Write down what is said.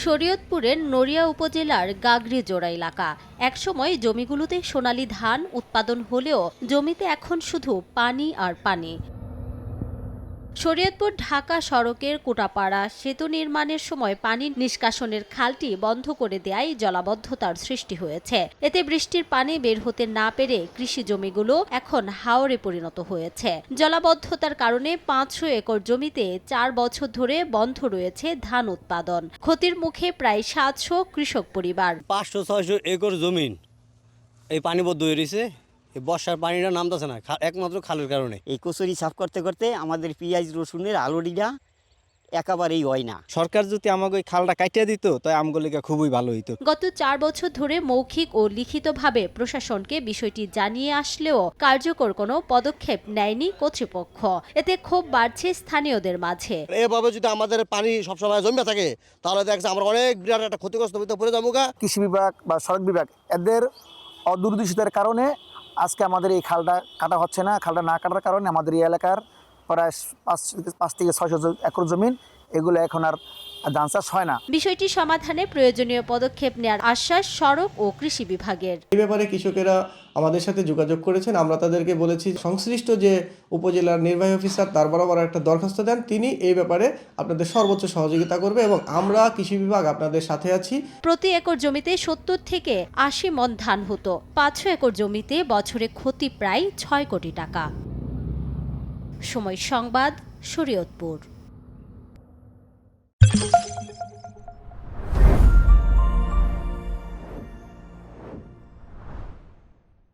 শরীয়তপুরের নড়িয়া উপজেলার গাগড়িজোড়া এলাকা। একসময় জমিগুলোতে সোনালী ধান উৎপাদন হলেও জমিতে এখন শুধু পানি আর পানি। শরীয়তপুর ঢাকা সড়কের কোটাপাড়া সেতু নির্মাণের সময় পানি নিষ্কাশনের খালটি বন্ধ করে দেয়ায় জলাবদ্ধতার সৃষ্টি হয়েছে। এতে বৃষ্টির পানি বের হতে না পেরে কৃষি জমিগুলো এখন হাওরে পরিণত হয়েছে। জলাবদ্ধতার কারণে ৫০০ একর জমিতে ৪ বছর ধরে বন্ধ রয়েছে ধান উৎপাদন। ক্ষতির মুখে প্রায় ৭০০ কৃষক পরিবার। ৫০০-৬০০ একর জমিন এই পানিবদ্ধ হয়ে রয়েছে। বর্ষার পানিটা নামতেছে না, একমাত্র খালের কারণে। এই কচুরি সাফ করতে করতে আমাদের পেঁয়াজ রসুনের আলুডিটা একেবারেই হয় না। সরকার যদি আমাকে ওই খালটা কাটিয়ে দিত তাই আমগুলিকে খুবই ভালো হইতো। গত ৪ বছর ধরে মৌখিক ও লিখিতভাবে প্রশাসনকে বিষয়টি জানিয়ে আসলেও কার্যকর কোনো পদক্ষেপ নেয়নি কর্তৃপক্ষ। এতে ক্ষোভ বাড়ছে স্থানীয়দের মাঝে। এভাবে যদি আমাদের পানি সবসময় জমে থাকে তাহলে দেখছে আমরা অনেক বিরাট একটা ক্ষতিগ্রস্ত হতে পড়ে যাবো। কৃষি বিভাগ বা সড়ক বিভাগ এদের অদূরদর্শিতার কারণে আজকে আমাদের এই খালটা কাটা হচ্ছে না। খালটা না কাটার কারণে আমাদের এই এলাকার প্রায় ৫ থেকে ৬০০ একর জমিন এগুলো এখন আর ধান চাষ হয় না। বিষয়টি সমাধানে প্রয়োজনীয় পদক্ষেপ নেওয়ার আশ্বাস সড়ক ও কৃষি বিভাগের। এই ব্যাপারে কৃষকেরা আমাদের সাথে যোগাযোগ করেছেন। আমরা তাদেরকে বলেছি সংশ্লিষ্ট যে উপজেলার নির্বাহী অফিসার তার বরাবর একটা দরখাস্ত দেন, তিনি এই ব্যাপারে আপনাদের সর্বোচ্চ সহযোগিতা করবে এবং আমরা কৃষি বিভাগ আপনাদের সাথে আছি। প্রতি একর জমিতে ৭০ থেকে ৮০ মণ ধান হতো। ৫০০ একর জমিতে বছরে ক্ষতি প্রায় ৬ কোটি টাকা। সময় সংবাদ, শরীয়তপুর।